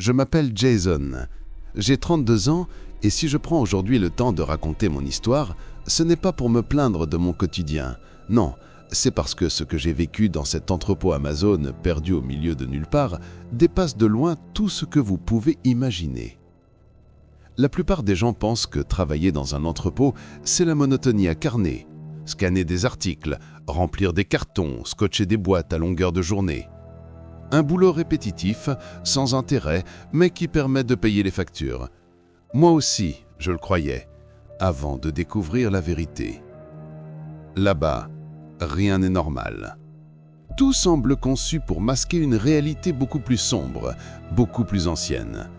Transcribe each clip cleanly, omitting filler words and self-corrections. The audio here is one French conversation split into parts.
Je m'appelle Jason. J'ai 32 ans et si je prends aujourd'hui le temps de raconter mon histoire, ce n'est pas pour me plaindre de mon quotidien. Non, c'est parce que ce que j'ai vécu dans cet entrepôt Amazon perdu au milieu de nulle part dépasse de loin tout ce que vous pouvez imaginer. La plupart des gens pensent que travailler dans un entrepôt, c'est la monotonie accarnée. Scanner des articles, remplir des cartons, scotcher des boîtes à longueur de journée. Un boulot répétitif, sans intérêt, mais qui permet de payer les factures. Moi aussi, je le croyais, avant de découvrir la vérité. Là-bas, rien n'est normal. Tout semble conçu pour masquer une réalité beaucoup plus sombre, beaucoup plus ancienne.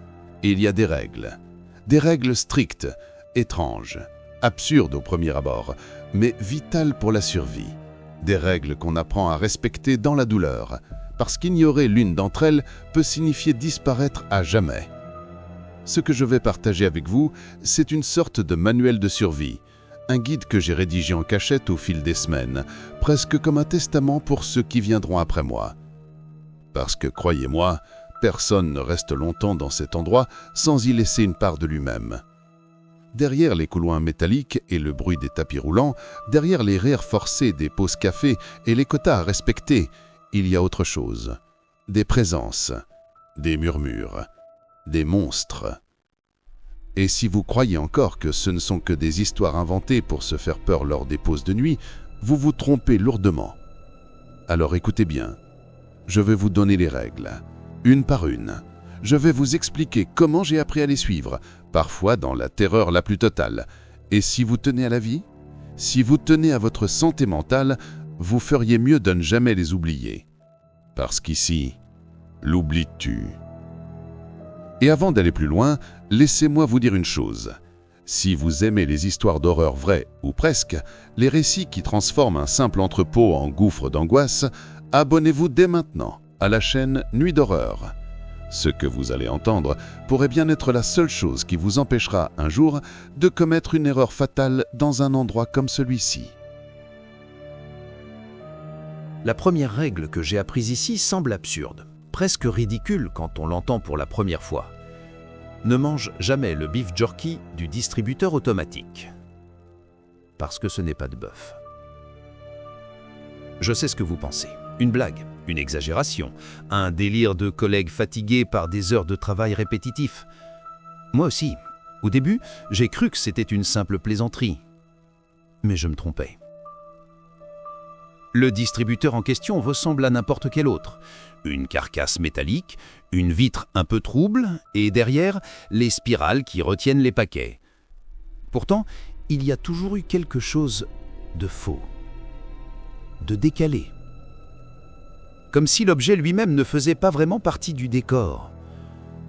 Et il y a des règles strictes, étranges, absurdes au premier abord, mais vitales pour la survie. Des règles qu'on apprend à respecter dans la douleur, parce qu'ignorer l'une d'entre elles peut signifier disparaître à jamais. Ce que je vais partager avec vous, c'est une sorte de manuel de survie, un guide que j'ai rédigé en cachette au fil des semaines, presque comme un testament pour ceux qui viendront après moi. Parce que, croyez-moi, personne ne reste longtemps dans cet endroit sans y laisser une part de lui-même. Derrière les couloirs métalliques et le bruit des tapis roulants, derrière les rires forcés des pauses café et les quotas à respecter, il y a autre chose. Des présences, des murmures, des monstres. Et si vous croyez encore que ce ne sont que des histoires inventées pour se faire peur lors des pauses de nuit, vous vous trompez lourdement. Alors écoutez bien, je vais vous donner les règles, une par une. Je vais vous expliquer comment j'ai appris à les suivre, parfois dans la terreur la plus totale. Et si vous tenez à la vie, si vous tenez à votre santé mentale, vous feriez mieux de ne jamais les oublier. Parce qu'ici, l'oubli tue. Et avant d'aller plus loin, laissez-moi vous dire une chose. Si vous aimez les histoires d'horreur vraies, ou presque, les récits qui transforment un simple entrepôt en gouffre d'angoisse, abonnez-vous dès maintenant à la chaîne Nuit d'horreur. Ce que vous allez entendre pourrait bien être la seule chose qui vous empêchera un jour de commettre une erreur fatale dans un endroit comme celui-ci. La première règle que j'ai apprise ici semble absurde, presque ridicule quand on l'entend pour la première fois. Ne mange jamais le beef jerky du distributeur automatique. Parce que ce n'est pas de bœuf. Je sais ce que vous pensez. Une blague, une exagération, un délire de collègues fatigués par des heures de travail répétitif. Moi aussi, au début, j'ai cru que c'était une simple plaisanterie. Mais je me trompais. Le distributeur en question ressemble à n'importe quel autre. Une carcasse métallique, une vitre un peu trouble et derrière, les spirales qui retiennent les paquets. Pourtant, il y a toujours eu quelque chose de faux, de décalé. Comme si l'objet lui-même ne faisait pas vraiment partie du décor.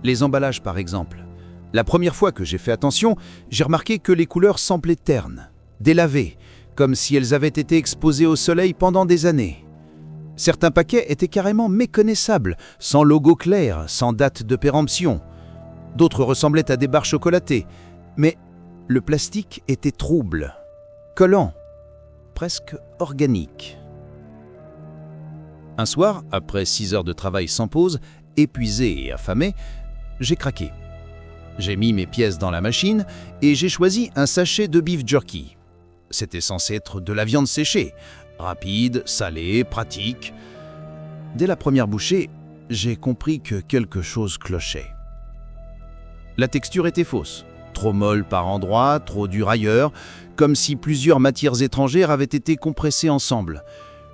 Les emballages par exemple. La première fois que j'ai fait attention, j'ai remarqué que les couleurs semblaient ternes, délavées, comme si elles avaient été exposées au soleil pendant des années. Certains paquets étaient carrément méconnaissables, sans logo clair, sans date de péremption. D'autres ressemblaient à des barres chocolatées, mais le plastique était trouble, collant, presque organique. Un soir, après 6 heures de travail sans pause, épuisé et affamé, j'ai craqué. J'ai mis mes pièces dans la machine et j'ai choisi un sachet de beef jerky. C'était censé être de la viande séchée, rapide, salée, pratique. Dès la première bouchée, j'ai compris que quelque chose clochait. La texture était fausse, trop molle par endroits, trop dure ailleurs, comme si plusieurs matières étrangères avaient été compressées ensemble.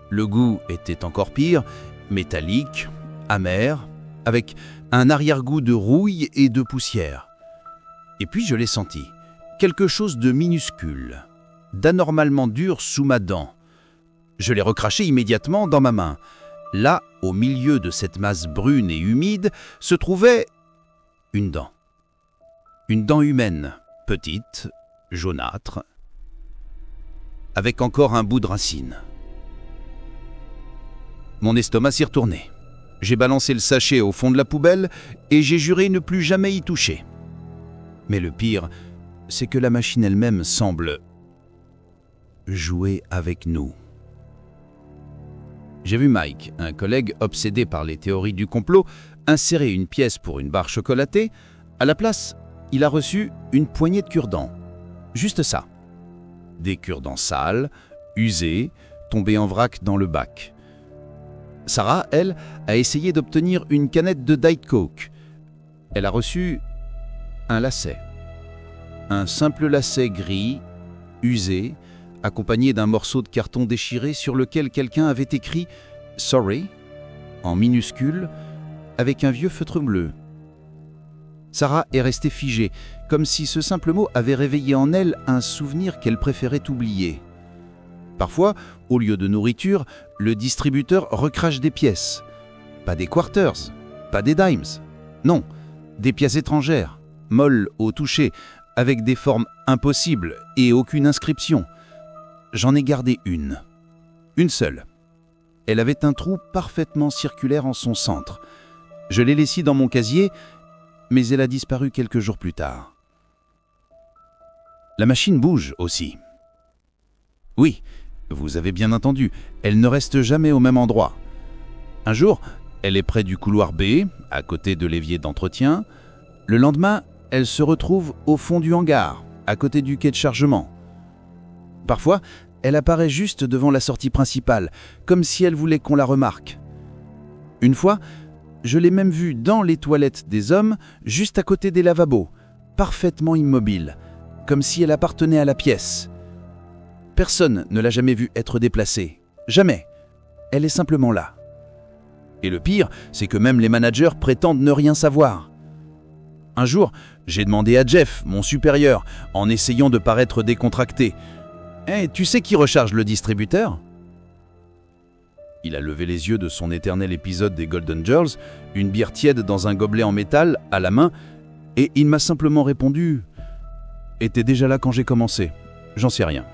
Le goût était encore pire, métallique, amer, avec un arrière-goût de rouille et de poussière. Et puis je l'ai senti, quelque chose de minuscule, d'anormalement dur sous ma dent. Je l'ai recraché immédiatement dans ma main. Là, au milieu de cette masse brune et humide, se trouvait une dent. Une dent humaine, petite, jaunâtre, avec encore un bout de racine. Mon estomac s'y retournait. J'ai balancé le sachet au fond de la poubelle et j'ai juré ne plus jamais y toucher. Mais le pire, c'est que la machine elle-même semble jouer avec nous. J'ai vu Mike, un collègue obsédé par les théories du complot, inséré une pièce pour une barre chocolatée. À la place, il a reçu une poignée de cure-dents. Juste ça. Des cure-dents sales, usés, tombés en vrac dans le bac. Sarah, elle, a essayé d'obtenir une canette de Diet Coke. Elle a reçu un lacet. Un simple lacet gris, usé, accompagné d'un morceau de carton déchiré sur lequel quelqu'un avait écrit « Sorry » en minuscule, avec un vieux feutre bleu. Sarah est restée figée, comme si ce simple mot avait réveillé en elle un souvenir qu'elle préférait oublier. Parfois, au lieu de nourriture, le distributeur recrache des pièces. Pas des quarters, pas des dimes. Non, des pièces étrangères, molles au toucher, avec des formes impossibles et aucune inscription. J'en ai gardé une seule. Elle avait un trou parfaitement circulaire en son centre. Je l'ai laissée dans mon casier, mais elle a disparu quelques jours plus tard. La machine bouge aussi. Oui, vous avez bien entendu, elle ne reste jamais au même endroit. Un jour, elle est près du couloir B, à côté de l'évier d'entretien. Le lendemain, elle se retrouve au fond du hangar, à côté du quai de chargement. Parfois, elle apparaît juste devant la sortie principale, comme si elle voulait qu'on la remarque. Une fois, je l'ai même vue dans les toilettes des hommes, juste à côté des lavabos, parfaitement immobile, comme si elle appartenait à la pièce. Personne ne l'a jamais vue être déplacée. Jamais. Elle est simplement là. Et le pire, c'est que même les managers prétendent ne rien savoir. Un jour, j'ai demandé à Jeff, mon supérieur, en essayant de paraître décontracté, « Hey, tu sais qui recharge le distributeur ?» Il a levé les yeux de son éternel épisode des Golden Girls, une bière tiède dans un gobelet en métal, à la main, et il m'a simplement répondu « Était déjà là quand j'ai commencé, j'en sais rien. »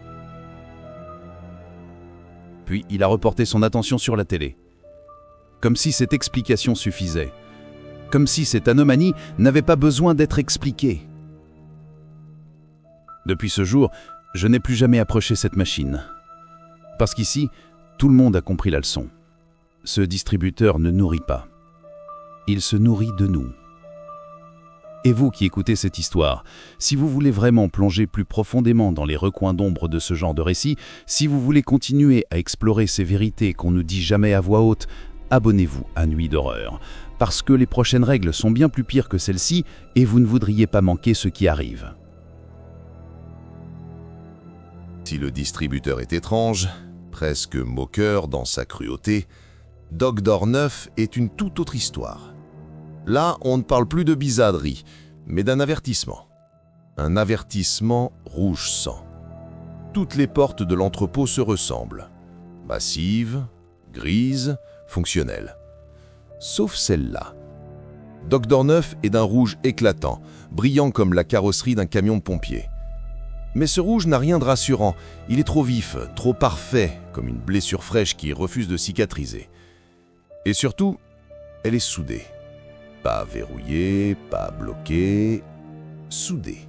Puis il a reporté son attention sur la télé. Comme si cette explication suffisait. Comme si cette anomalie n'avait pas besoin d'être expliquée. Depuis ce jour, je n'ai plus jamais approché cette machine. Parce qu'ici, tout le monde a compris la leçon. Ce distributeur ne nourrit pas. Il se nourrit de nous. Et vous qui écoutez cette histoire, si vous voulez vraiment plonger plus profondément dans les recoins d'ombre de ce genre de récit, si vous voulez continuer à explorer ces vérités qu'on ne dit jamais à voix haute, abonnez-vous à Nuit d'horreur. Parce que les prochaines règles sont bien plus pires que celles-ci et vous ne voudriez pas manquer ce qui arrive. Si le distributeur est étrange, presque moqueur dans sa cruauté, Dog Door 9 est une toute autre histoire. Là, on ne parle plus de bizarrerie, mais d'un avertissement. Un avertissement rouge sang. Toutes les portes de l'entrepôt se ressemblent. Massives, grises, fonctionnelles. Sauf celle-là. Dog Door 9 est d'un rouge éclatant, brillant comme la carrosserie d'un camion de pompiers. Mais ce rouge n'a rien de rassurant, il est trop vif, trop parfait, comme une blessure fraîche qui refuse de cicatriser. Et surtout, elle est soudée. Pas verrouillée, pas bloquée, soudée.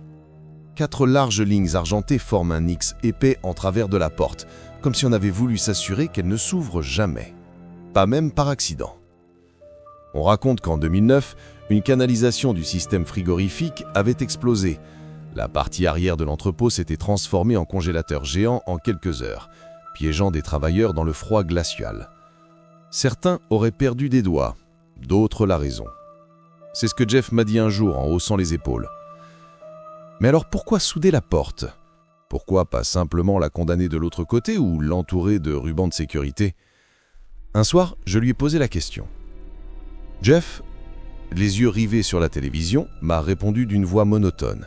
4 larges lignes argentées forment un X épais en travers de la porte, comme si on avait voulu s'assurer qu'elle ne s'ouvre jamais. Pas même par accident. On raconte qu'en 2009, une canalisation du système frigorifique avait explosé. La partie arrière de l'entrepôt s'était transformée en congélateur géant en quelques heures, piégeant des travailleurs dans le froid glacial. Certains auraient perdu des doigts, d'autres la raison. C'est ce que Jeff m'a dit un jour en haussant les épaules. Mais alors pourquoi souder la porte ? Pourquoi pas simplement la condamner de l'autre côté ou l'entourer de rubans de sécurité ? Un soir, je lui ai posé la question. Jeff, les yeux rivés sur la télévision, m'a répondu d'une voix monotone.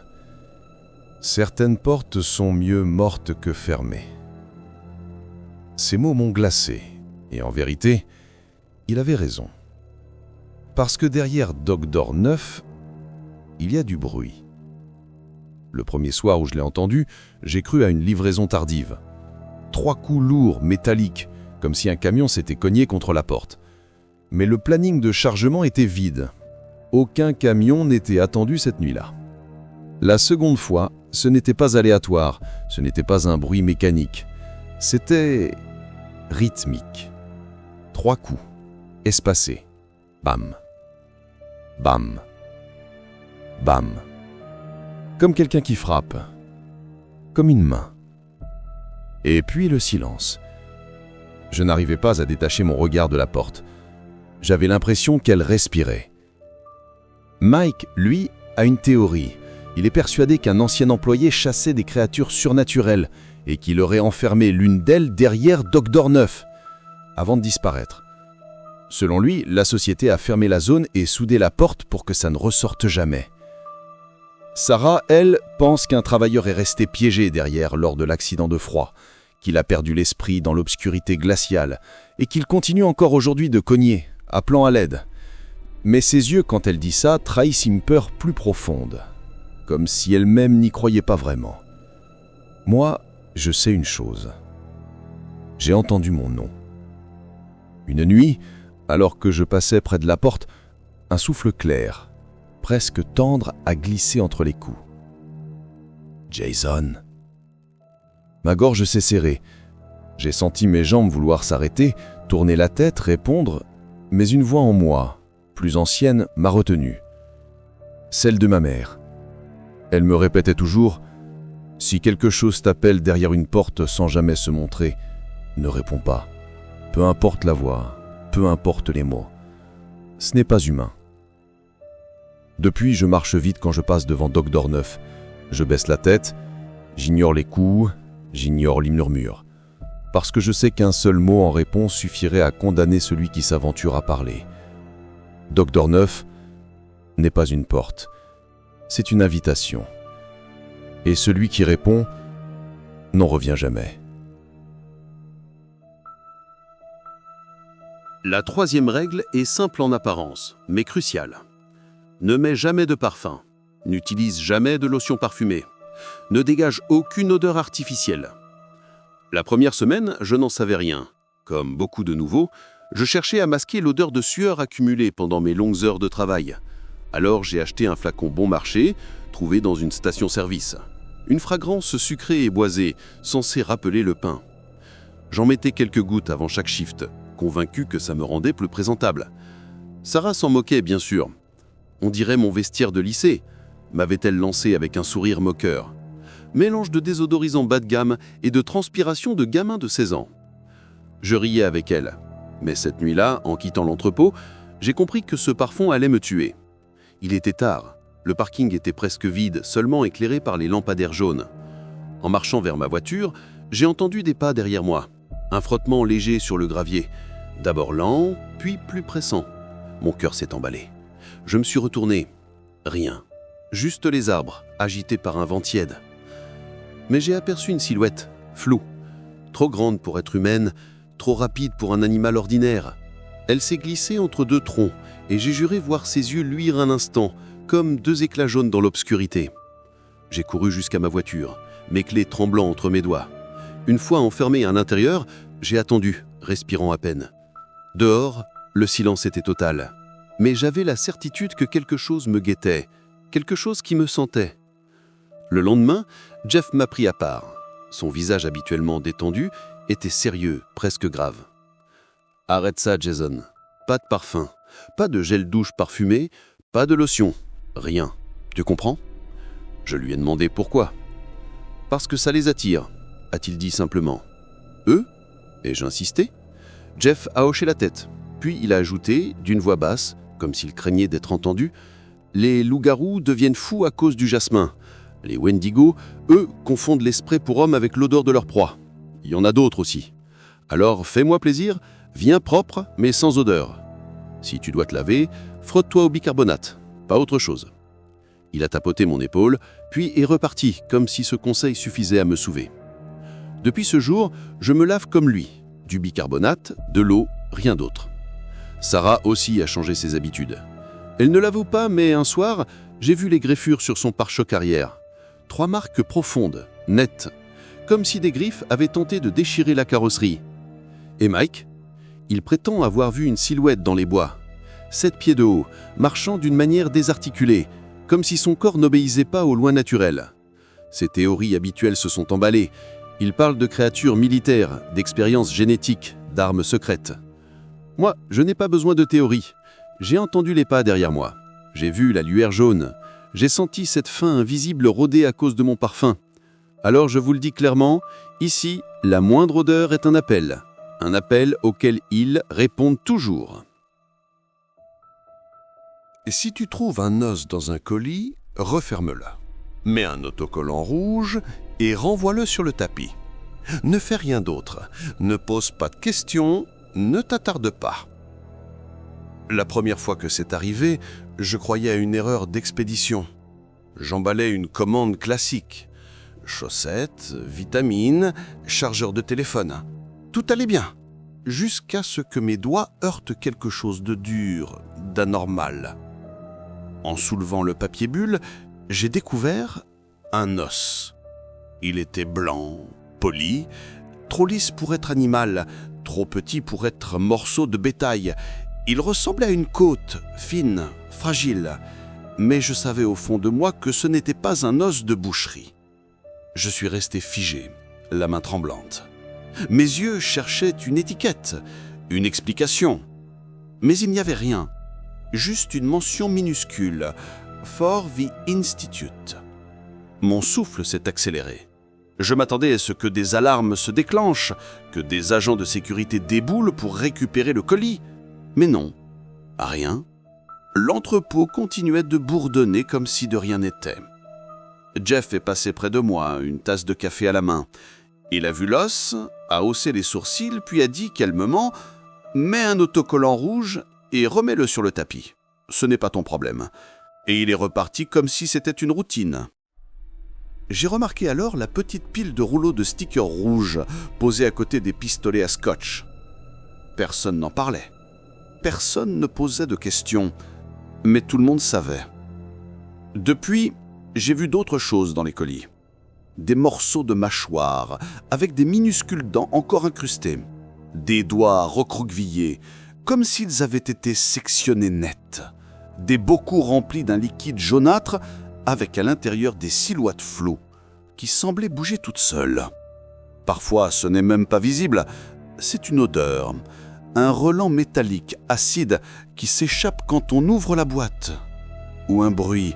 Certaines portes sont mieux mortes que fermées. Ces mots m'ont glacé, et en vérité, il avait raison. Parce que derrière Dog Door 9, il y a du bruit. Le premier soir où je l'ai entendu, j'ai cru à une livraison tardive. 3 coups lourds, métalliques, comme si un camion s'était cogné contre la porte. Mais le planning de chargement était vide. Aucun camion n'était attendu cette nuit-là. La seconde fois, ce n'était pas aléatoire, ce n'était pas un bruit mécanique. C'était rythmique. 3 coups, espacés. Bam. Bam. Bam. Comme quelqu'un qui frappe. Comme une main. Et puis le silence. Je n'arrivais pas à détacher mon regard de la porte. J'avais l'impression qu'elle respirait. Mike, lui, a une théorie. Il est persuadé qu'un ancien employé chassait des créatures surnaturelles et qu'il aurait enfermé l'une d'elles derrière Dr. Neuf, avant de disparaître. Selon lui, la société a fermé la zone et soudé la porte pour que ça ne ressorte jamais. Sarah, elle, pense qu'un travailleur est resté piégé derrière lors de l'accident de froid, qu'il a perdu l'esprit dans l'obscurité glaciale et qu'il continue encore aujourd'hui de cogner, appelant à l'aide. Mais ses yeux, quand elle dit ça, trahissent une peur plus profonde, comme si elle-même n'y croyait pas vraiment. Moi, je sais une chose. J'ai entendu mon nom. Une nuit, alors que je passais près de la porte, un souffle clair, presque tendre, a glissé entre les coups. Jason. Ma gorge s'est serrée. J'ai senti mes jambes vouloir s'arrêter, tourner la tête, répondre, mais une voix en moi, plus ancienne, m'a retenu. Celle de ma mère. Elle me répétait toujours « Si quelque chose t'appelle derrière une porte sans jamais se montrer, ne réponds pas. Peu importe la voix, peu importe les mots. Ce n'est pas humain. » Depuis, je marche vite quand je passe devant Dr. Neuf. Je baisse la tête, j'ignore les coups, j'ignore les murmures. Parce que je sais qu'un seul mot en réponse suffirait à condamner celui qui s'aventure à parler. Dr. Neuf n'est pas une porte, c'est une invitation. Et celui qui répond n'en revient jamais. La troisième règle est simple en apparence, mais cruciale. Ne mets jamais de parfum, n'utilise jamais de lotion parfumée, ne dégage aucune odeur artificielle. La première semaine, je n'en savais rien. Comme beaucoup de nouveaux, je cherchais à masquer l'odeur de sueur accumulée pendant mes longues heures de travail. Alors j'ai acheté un flacon bon marché, trouvé dans une station-service. Une fragrance sucrée et boisée, censée rappeler le pain. J'en mettais quelques gouttes avant chaque shift, convaincu que ça me rendait plus présentable. Sarah s'en moquait, bien sûr. On dirait mon vestiaire de lycée, m'avait-elle lancé avec un sourire moqueur. Mélange de désodorisant bas de gamme et de transpiration de gamin de 16 ans. Je riais avec elle. Mais cette nuit-là, en quittant l'entrepôt, j'ai compris que ce parfum allait me tuer. Il était tard. Le parking était presque vide, seulement éclairé par les lampadaires jaunes. En marchant vers ma voiture, j'ai entendu des pas derrière moi. Un frottement léger sur le gravier. D'abord lent, puis plus pressant. Mon cœur s'est emballé. Je me suis retourné. Rien. Juste les arbres, agités par un vent tiède. Mais j'ai aperçu une silhouette, floue. Trop grande pour être humaine, trop rapide pour un animal ordinaire. Elle s'est glissée entre deux troncs et j'ai juré voir ses yeux luire un instant, comme deux éclats jaunes dans l'obscurité. J'ai couru jusqu'à ma voiture, mes clés tremblant entre mes doigts. Une fois enfermé à l'intérieur, j'ai attendu, respirant à peine. Dehors, le silence était total. Mais j'avais la certitude que quelque chose me guettait, quelque chose qui me sentait. Le lendemain, Jeff m'a pris à part. Son visage habituellement détendu était sérieux, presque grave. « Arrête ça, Jason. Pas de parfum, pas de gel douche parfumé, pas de lotion, rien. Tu comprends ?» Je lui ai demandé pourquoi. « Parce que ça les attire », a-t-il dit simplement. « Eux ?» ai-je insisté. Jeff a hoché la tête, puis il a ajouté, d'une voix basse, comme s'il craignait d'être entendu, « Les loups-garous deviennent fous à cause du jasmin. Les Wendigo, eux, confondent les sprays pour hommes avec l'odeur de leur proie. Il y en a d'autres aussi. Alors, fais-moi plaisir, viens propre, mais sans odeur. Si tu dois te laver, frotte-toi au bicarbonate, pas autre chose. » Il a tapoté mon épaule, puis est reparti, comme si ce conseil suffisait à me sauver. Depuis ce jour, je me lave comme lui. Du bicarbonate, de l'eau, rien d'autre. Sarah aussi a changé ses habitudes. Elle ne l'avoue pas, mais un soir, j'ai vu les greffures sur son pare-choc arrière. 3 marques profondes, nettes, comme si des griffes avaient tenté de déchirer la carrosserie. Et Mike ? Il prétend avoir vu une silhouette dans les bois, 7 pieds de haut, marchant d'une manière désarticulée, comme si son corps n'obéissait pas aux lois naturelles. Ses théories habituelles se sont emballées. Il parle de créatures militaires, d'expériences génétiques, d'armes secrètes. Moi, je n'ai pas besoin de théorie. J'ai entendu les pas derrière moi. J'ai vu la lueur jaune. J'ai senti cette faim invisible rôder à cause de mon parfum. Alors je vous le dis clairement, ici, la moindre odeur est un appel auquel ils répondent toujours. Et si tu trouves un os dans un colis, referme-le. Mets un autocollant rouge et renvoie-le sur le tapis. Ne fais rien d'autre. Ne pose pas de questions, ne t'attarde pas. La première fois que c'est arrivé, je croyais à une erreur d'expédition. J'emballais une commande classique. Chaussettes, vitamines, chargeur de téléphone. Tout allait bien, jusqu'à ce que mes doigts heurtent quelque chose de dur, d'anormal. En soulevant le papier bulle, j'ai découvert un os. Il était blanc, poli, trop lisse pour être animal, trop petit pour être morceau de bétail. Il ressemblait à une côte, fine, fragile, mais je savais au fond de moi que ce n'était pas un os de boucherie. Je suis resté figé, la main tremblante. Mes yeux cherchaient une étiquette, une explication. Mais il n'y avait rien, juste une mention minuscule, « For the Institute ». Mon souffle s'est accéléré. Je m'attendais à ce que des alarmes se déclenchent, que des agents de sécurité déboulent pour récupérer le colis. Mais non, rien. L'entrepôt continuait de bourdonner comme si de rien n'était. Jeff est passé près de moi, une tasse de café à la main. Il a vu l'os, a haussé les sourcils, puis a dit calmement « Mets un autocollant rouge et remets-le sur le tapis. Ce n'est pas ton problème. » Et il est reparti comme si c'était une routine. J'ai remarqué alors la petite pile de rouleaux de stickers rouges posés à côté des pistolets à scotch. Personne n'en parlait. Personne ne posait de questions. Mais tout le monde savait. Depuis, j'ai vu d'autres choses dans les colis. Des morceaux de mâchoire, avec des minuscules dents encore incrustées. Des doigts recroquevillés, comme s'ils avaient été sectionnés net. Des bocaux remplis d'un liquide jaunâtre, avec à l'intérieur des silhouettes floues, qui semblaient bouger toutes seules. Parfois, ce n'est même pas visible, c'est une odeur, un relent métallique acide qui s'échappe quand on ouvre la boîte. Ou un bruit,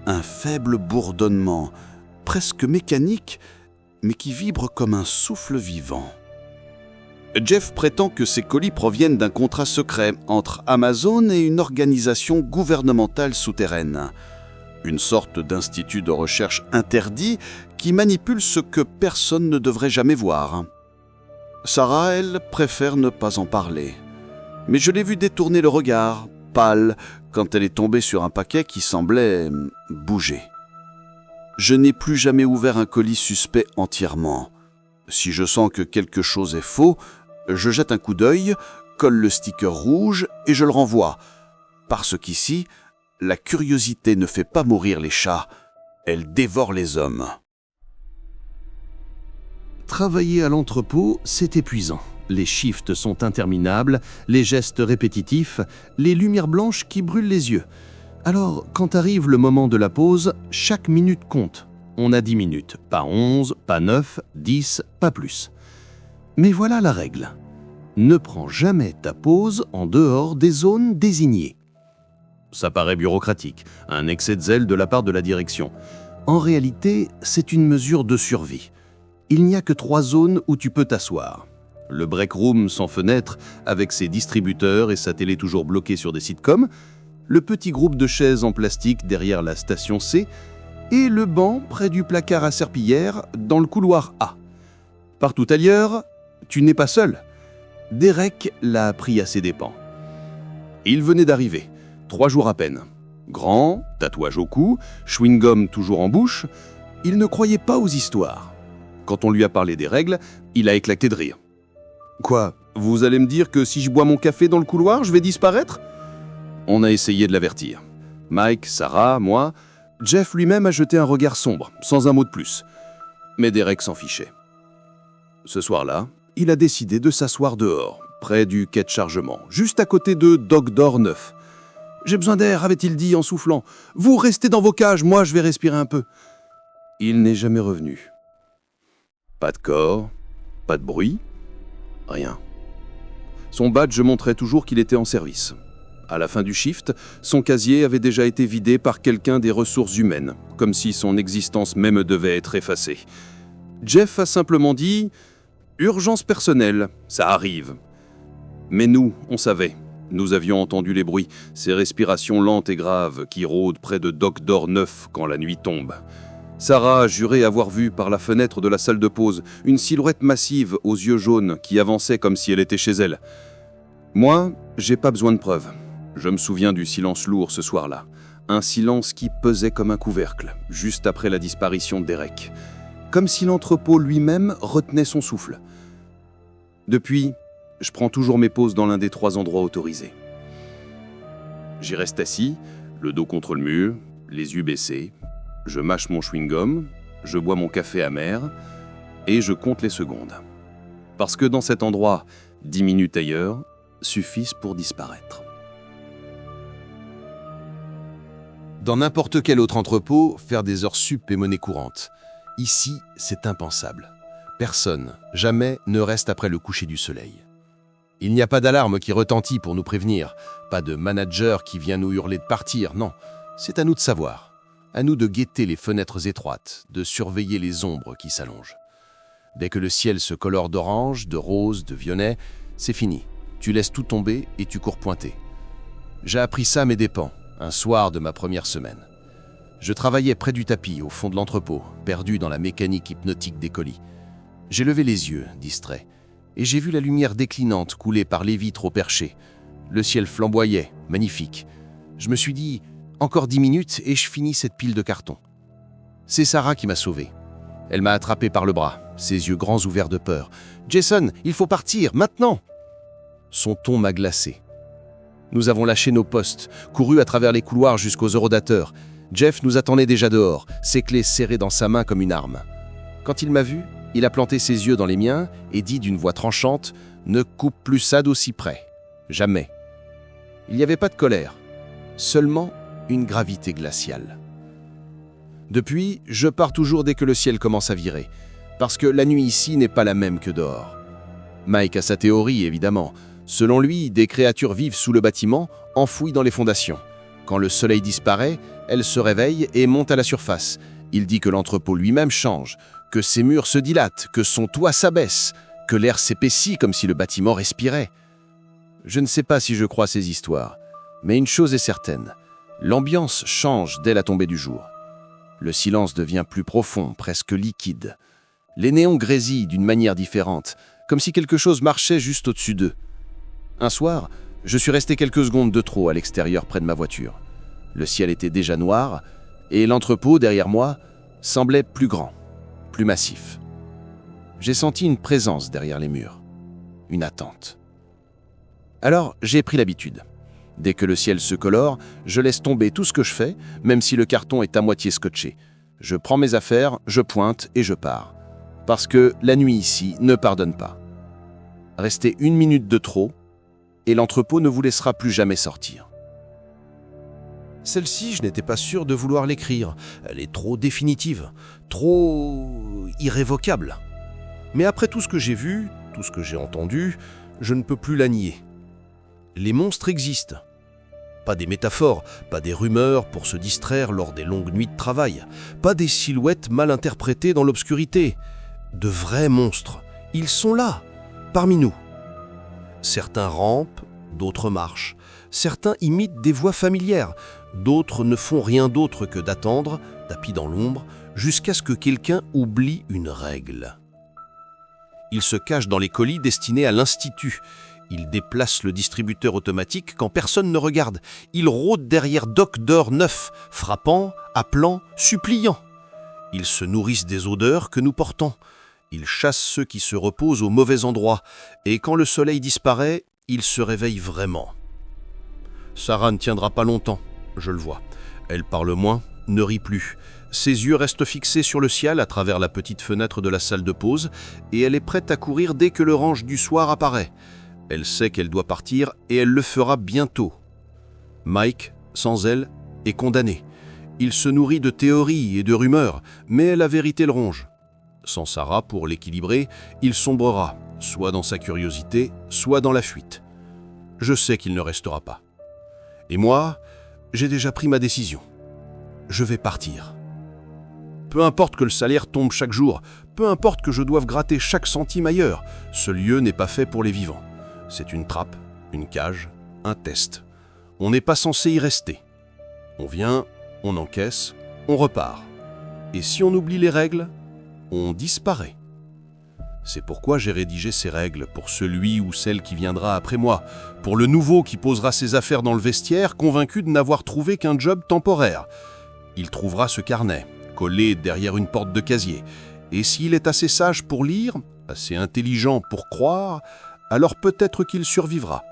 un faible bourdonnement, presque mécanique, mais qui vibre comme un souffle vivant. Jeff prétend que ces colis proviennent d'un contrat secret entre Amazon et une organisation gouvernementale souterraine. Une sorte d'institut de recherche interdit qui manipule ce que personne ne devrait jamais voir. Sarah, elle, préfère ne pas en parler. Mais je l'ai vue détourner le regard, pâle, quand elle est tombée sur un paquet qui semblait bouger. Je n'ai plus jamais ouvert un colis suspect entièrement. Si je sens que quelque chose est faux, je jette un coup d'œil, colle le sticker rouge et je le renvoie. Parce qu'ici, la curiosité ne fait pas mourir les chats, elle dévore les hommes. Travailler à l'entrepôt, c'est épuisant. Les shifts sont interminables, les gestes répétitifs, les lumières blanches qui brûlent les yeux. Alors, quand arrive le moment de la pause, chaque minute compte. On a 10 minutes, pas 11, pas 9, 10, pas plus. Mais voilà la règle. Ne prends jamais ta pause en dehors des zones désignées. Ça paraît bureaucratique, un excès de zèle de la part de la direction. En réalité, c'est une mesure de survie. Il n'y a que 3 zones où tu peux t'asseoir. Le break room sans fenêtre, avec ses distributeurs et sa télé toujours bloquée sur des sitcoms, le petit groupe de chaises en plastique derrière la station C, et le banc près du placard à serpillière dans le couloir A. Partout ailleurs, tu n'es pas seul. Derek l'a appris à ses dépens. Il venait d'arriver, 3 jours à peine. Grand, tatouage au cou, chewing-gum toujours en bouche, il ne croyait pas aux histoires. Quand on lui a parlé des règles, il a éclaté de rire. « Quoi, vous allez me dire que si je bois mon café dans le couloir, je vais disparaître ?» On a essayé de l'avertir. Mike, Sarah, moi, Jeff lui-même a jeté un regard sombre, sans un mot de plus. Mais Derek s'en fichait. Ce soir-là, il a décidé de s'asseoir dehors, près du quai de chargement, juste à côté de Dock Door 9. « J'ai besoin d'air, avait-il dit en soufflant. Vous restez dans vos cages, moi je vais respirer un peu. » Il n'est jamais revenu. Pas de corps, pas de bruit, rien. Son badge montrait toujours qu'il était en service. À la fin du shift, son casier avait déjà été vidé par quelqu'un des ressources humaines, comme si son existence même devait être effacée. Jeff a simplement dit « Urgence personnelle, ça arrive ». Mais nous, on savait. Nous avions entendu les bruits, ces respirations lentes et graves qui rôdent près de Dock Door 9 quand la nuit tombe. Sarah a juré avoir vu par la fenêtre de la salle de pause une silhouette massive aux yeux jaunes qui avançait comme si elle était chez elle. Moi, j'ai pas besoin de preuves. Je me souviens du silence lourd ce soir-là. Un silence qui pesait comme un couvercle, juste après la disparition de Derek. Comme si l'entrepôt lui-même retenait son souffle. Depuis, je prends toujours mes pauses dans l'un des 3 endroits autorisés. J'y reste assis, le dos contre le mur, les yeux baissés. Je mâche mon chewing-gum, je bois mon café amer et je compte les secondes. Parce que dans cet endroit, 10 minutes ailleurs suffisent pour disparaître. Dans n'importe quel autre entrepôt, faire des heures sup est monnaie courante. Ici, c'est impensable. Personne, jamais, ne reste après le coucher du soleil. Il n'y a pas d'alarme qui retentit pour nous prévenir, pas de manager qui vient nous hurler de partir, non. C'est à nous de savoir, à nous de guetter les fenêtres étroites, de surveiller les ombres qui s'allongent. Dès que le ciel se colore d'orange, de rose, de violet, c'est fini. Tu laisses tout tomber et tu cours pointer. J'ai appris ça à mes dépens, un soir de ma première semaine. Je travaillais près du tapis, au fond de l'entrepôt, perdu dans la mécanique hypnotique des colis. J'ai levé les yeux, distrait, et j'ai vu la lumière déclinante couler par les vitres au perché. Le ciel flamboyait, magnifique. Je me suis dit, encore 10 minutes et je finis cette pile de carton. C'est Sarah qui m'a sauvé. Elle m'a attrapé par le bras, ses yeux grands ouverts de peur. « Jason, il faut partir, maintenant !» Son ton m'a glacé. Nous avons lâché nos postes, couru à travers les couloirs jusqu'aux horodateurs. Jeff nous attendait déjà dehors, ses clés serrées dans sa main comme une arme. Quand il m'a vu, il a planté ses yeux dans les miens et dit d'une voix tranchante « Ne coupe plus ça d'aussi près. Jamais. » Il n'y avait pas de colère, seulement une gravité glaciale. Depuis, je pars toujours dès que le ciel commence à virer, parce que la nuit ici n'est pas la même que dehors. Mike a sa théorie, évidemment. Selon lui, des créatures vivent sous le bâtiment, enfouies dans les fondations. Quand le soleil disparaît, elles se réveillent et montent à la surface. Il dit que l'entrepôt lui-même change, que ses murs se dilatent, que son toit s'abaisse, que l'air s'épaissit comme si le bâtiment respirait. Je ne sais pas si je crois ces histoires, mais une chose est certaine, l'ambiance change dès la tombée du jour. Le silence devient plus profond, presque liquide. Les néons grésillent d'une manière différente, comme si quelque chose marchait juste au-dessus d'eux. Un soir, je suis resté quelques secondes de trop à l'extérieur près de ma voiture. Le ciel était déjà noir, et l'entrepôt, derrière moi, semblait plus grand, plus massif. J'ai senti une présence derrière les murs, une attente. Alors, j'ai pris l'habitude. Dès que le ciel se colore, je laisse tomber tout ce que je fais, même si le carton est à moitié scotché. Je prends mes affaires, je pointe et je pars. Parce que la nuit ici ne pardonne pas. Rester 1 minute de trop, et l'entrepôt ne vous laissera plus jamais sortir. Celle-ci, je n'étais pas sûr de vouloir l'écrire. Elle est trop définitive, trop irrévocable. Mais après tout ce que j'ai vu, tout ce que j'ai entendu, je ne peux plus la nier. Les monstres existent. Pas des métaphores, pas des rumeurs pour se distraire lors des longues nuits de travail, pas des silhouettes mal interprétées dans l'obscurité. De vrais monstres. Ils sont là, parmi nous. Certains rampent, d'autres marchent. Certains imitent des voix familières. D'autres ne font rien d'autre que d'attendre, tapis dans l'ombre, jusqu'à ce que quelqu'un oublie une règle. Ils se cachent dans les colis destinés à l'institut. Ils déplacent le distributeur automatique quand personne ne regarde. Ils rôdent derrière Dock Door 9, frappant, appelant, suppliant. Ils se nourrissent des odeurs que nous portons. Ils chassent ceux qui se reposent au mauvais endroit. Et quand le soleil disparaît, ils se réveillent vraiment. Sarah ne tiendra pas longtemps, je le vois. Elle parle moins, ne rit plus. Ses yeux restent fixés sur le ciel à travers la petite fenêtre de la salle de pause et elle est prête à courir dès que le range du soir apparaît. Elle sait qu'elle doit partir et elle le fera bientôt. Mike, sans elle, est condamné. Il se nourrit de théories et de rumeurs, mais la vérité le ronge. Sans Sarah, pour l'équilibrer, il sombrera, soit dans sa curiosité, soit dans la fuite. Je sais qu'il ne restera pas. Et moi, j'ai déjà pris ma décision. Je vais partir. Peu importe que le salaire tombe chaque jour, peu importe que je doive gratter chaque centime ailleurs, ce lieu n'est pas fait pour les vivants. C'est une trappe, une cage, un test. On n'est pas censé y rester. On vient, on encaisse, on repart. Et si on oublie les règles, on disparaît. C'est pourquoi j'ai rédigé ces règles pour celui ou celle qui viendra après moi, pour le nouveau qui posera ses affaires dans le vestiaire, convaincu de n'avoir trouvé qu'un job temporaire. Il trouvera ce carnet, collé derrière une porte de casier, et s'il est assez sage pour lire, assez intelligent pour croire, alors peut-être qu'il survivra.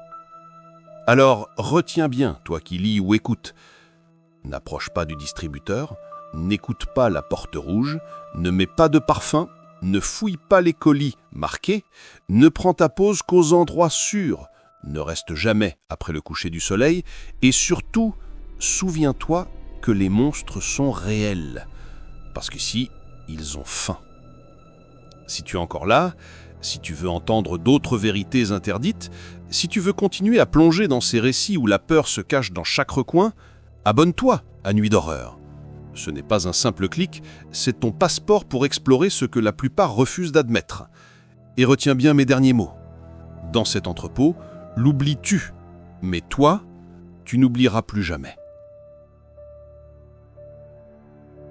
Alors retiens bien, toi qui lis ou écoutes. N'approche pas du distributeur, n'écoute pas la porte rouge, ne mets pas de parfum, ne fouille pas les colis marqués, ne prends ta pause qu'aux endroits sûrs, ne reste jamais après le coucher du soleil, et surtout, souviens-toi que les monstres sont réels, parce qu'ici, ils ont faim. Si tu es encore là, si tu veux entendre d'autres vérités interdites, si tu veux continuer à plonger dans ces récits où la peur se cache dans chaque recoin, abonne-toi à Nuit d'horreur. Ce n'est pas un simple clic, c'est ton passeport pour explorer ce que la plupart refusent d'admettre. Et retiens bien mes derniers mots. Dans cet entrepôt, l'oublies-tu, mais toi, tu n'oublieras plus jamais.